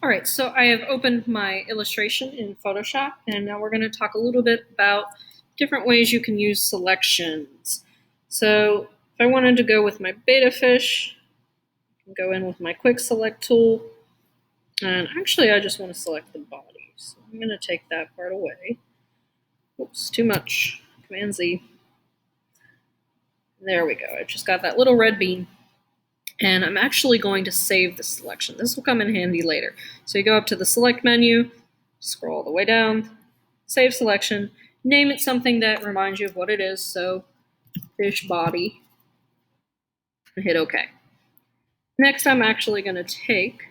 All right, so I have opened my illustration in Photoshop, and now we're going to talk a little bit about different ways you can use selections. So if I wanted to go with my beta fish, I can go in with my quick select tool, and actually I just want to select the body. So I'm going to take that part away. Oops, too much. Command Z. There we go. I've just got that little red bean. And I'm actually going to save the selection. This will come in handy later. So you go up to the select menu, scroll all the way down, save selection, name it something that reminds you of what it is, so fish body, and hit OK. Next, I'm actually going to take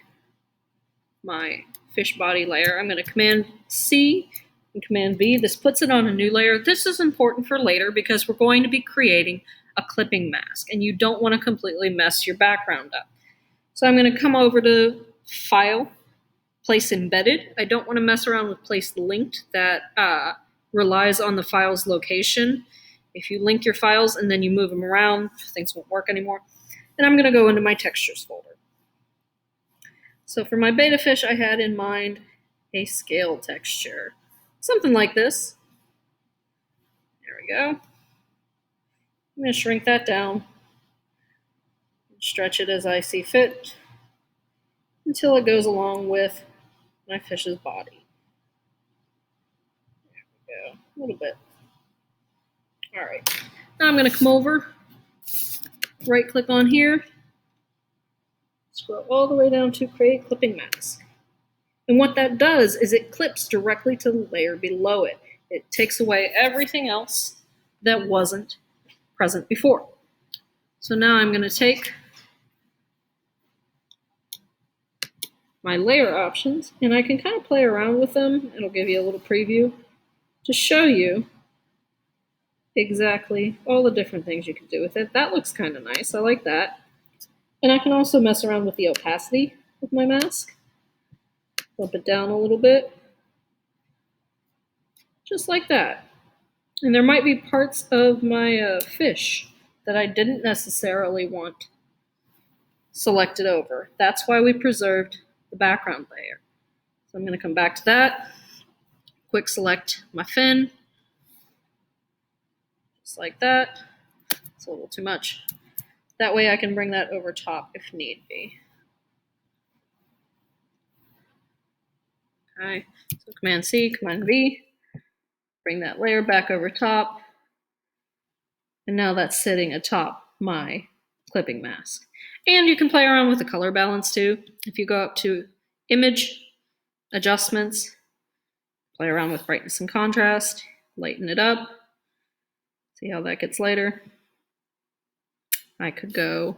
my fish body layer. I'm going to Command C and Command V. This puts it on a new layer. This is important for later because we're going to be creating a clipping mask, and you don't want to completely mess your background up. So I'm going to come over to File, Place Embedded. I don't want to mess around with Place Linked. That relies on the file's location. If you link your files and then you move them around, things won't work anymore. And I'm going to go into my Textures folder. So for my beta fish, I had in mind a scale texture. Something like this. There we go. I'm going to shrink that down and stretch it as I see fit until it goes along with my fish's body. There we go, a little bit. All right, now I'm going to come over, right click on here, scroll all the way down to Create Clipping Mask. And what that does is it clips directly to the layer below it. It takes away everything else that wasn't present before. So now I'm going to take my layer options, and I can kind of play around with them. It'll give you a little preview to show you exactly all the different things you can do with it. That looks kind of nice. I like that. And I can also mess around with the opacity of my mask. Bump it down a little bit. Just like that. And there might be parts of my fish that I didn't necessarily want selected over. That's why we preserved the background layer. So I'm going to come back to that. Quick select my fin. Just like that. It's a little too much. That way I can bring that over top if need be. Okay, so Command C, Command V. Bring that layer back over top. And now that's sitting atop my clipping mask. And you can play around with the color balance too. If you go up to Image, Adjustments, play around with brightness and contrast, lighten it up. See how that gets lighter. I could go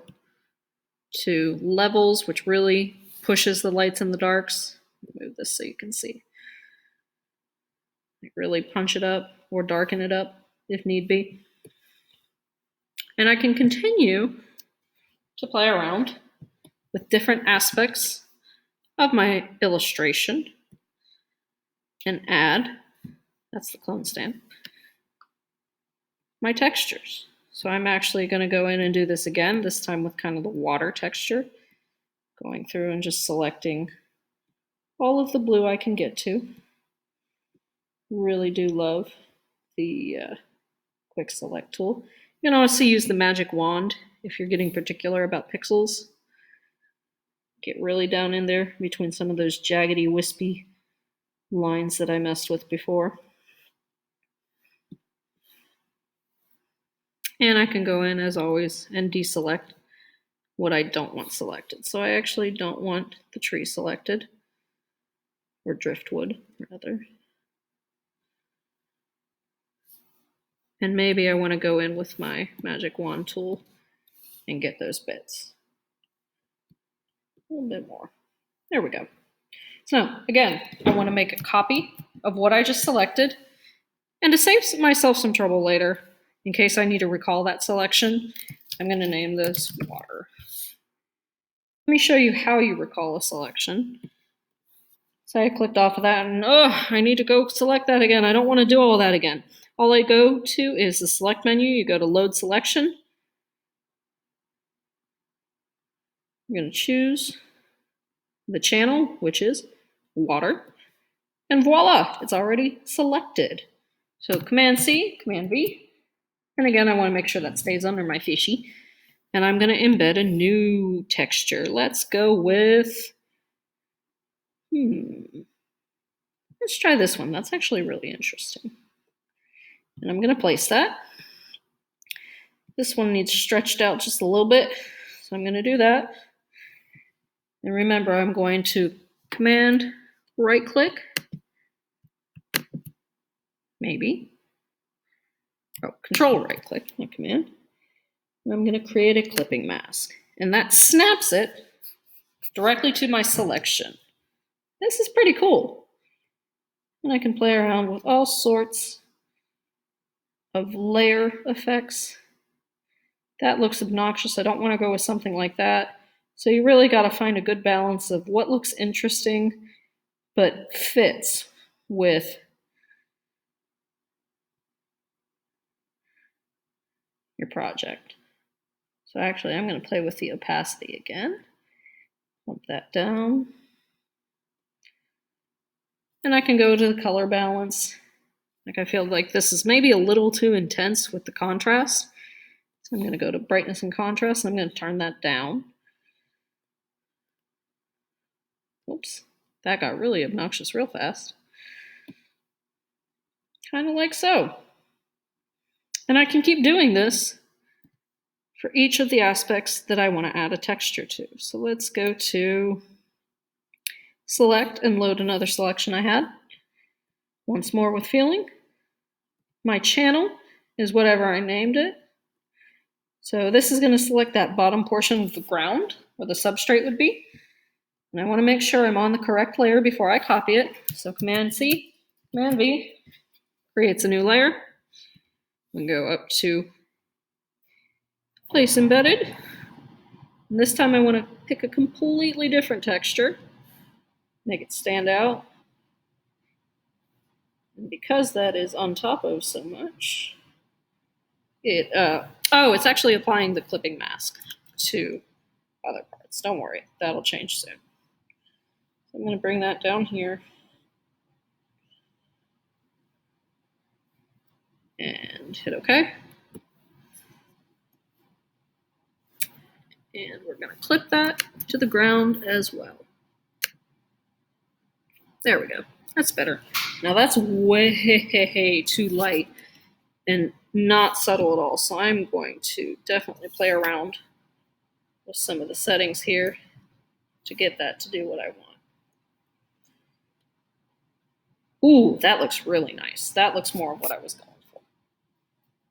to Levels, which really pushes the lights and the darks. Move this so you can see. Like really punch it up or darken it up if need be. And I can continue to play around with different aspects of my illustration and add, that's the clone stand, my textures. So I'm actually going to go in and do this again, this time with kind of the water texture, going through and just selecting all of the blue I can get to. Really do love the quick select tool. You can also use the magic wand if you're getting particular about pixels. Get really down in there between some of those jaggedy, wispy lines that I messed with before. And I can go in, as always, and deselect what I don't want selected. So I actually don't want the tree selected, or driftwood, rather. And maybe I want to go in with my magic wand tool and get those bits. A little bit more. There we go. So again, I want to make a copy of what I just selected. And to save myself some trouble later, in case I need to recall that selection, I'm going to name this water. Let me show you how you recall a selection. So I clicked off of that and I need to go select that again. I don't want to do all that again. All I go to is the select menu. You go to load selection. I'm going to choose the channel, which is water, and voila, it's already selected. So Command C, Command V, and again, I want to make sure that stays under my fishy. And I'm going to embed a new texture. Let's go with, let's try this one. That's actually really interesting. And I'm going to place that. This one needs stretched out just a little bit, so I'm going to do that. And remember, I'm going to Command right click, maybe. Oh, Control right click, not Command. And I'm going to create a clipping mask. And that snaps it directly to my selection. This is pretty cool. And I can play around with all sorts of layer effects. That looks obnoxious. I don't want to go with something like that. So you really got to find a good balance of what looks interesting but fits with your project. So actually, I'm going to play with the opacity again. Bump that down. And I can go to the color balance. Like I feel like this is maybe a little too intense with the contrast. So I'm going to go to brightness and contrast, and I'm going to turn that down. Oops, that got really obnoxious real fast. Kind of like so. And I can keep doing this for each of the aspects that I want to add a texture to. So let's go to select and load another selection I had. Once more with feeling. My channel is whatever I named it. So this is going to select that bottom portion of the ground where the substrate would be. And I want to make sure I'm on the correct layer before I copy it. So Command C, Command V creates a new layer. We go up to Place Embedded. And this time I want to pick a completely different texture, make it stand out. And because that is on top of so much, it's actually applying the clipping mask to other parts. Don't worry, that'll change soon. So I'm going to bring that down here. And hit OK. And we're going to clip that to the ground as well. There we go. That's better. Now that's way too light and not subtle at all. So I'm going to definitely play around with some of the settings here to get that to do what I want. Ooh, that looks really nice. That looks more of what I was going for.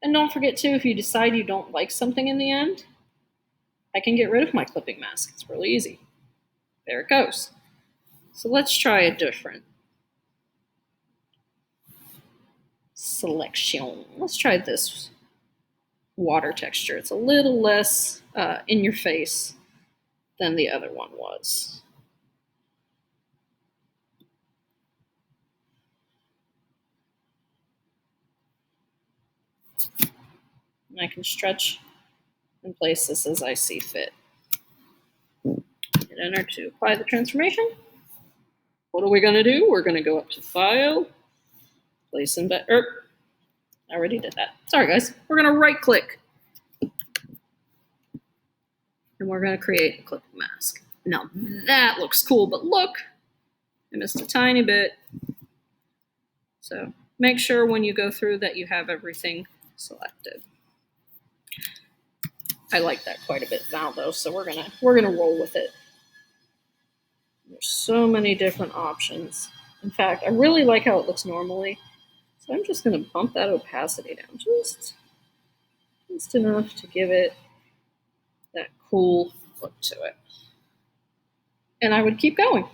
And don't forget too, if you decide you don't like something in the end, I can get rid of my clipping mask. It's really easy. There it goes. So let's try a different selection. Let's try this water texture. It's a little less in your face than the other one was. And I can stretch and place this as I see fit. Hit enter to apply the transformation. What are we going to do? We're going to go up to File, Place Embed. I already did that. Sorry, guys. We're going to right click. And we're going to create a clip mask. Now that looks cool, but look, I missed a tiny bit. So make sure when you go through that you have everything selected. I like that quite a bit now though, so we're gonna roll with it. There's so many different options. In fact, I really like how it looks normally. So I'm just gonna bump that opacity down just enough to give it that cool look to it. And I would keep going.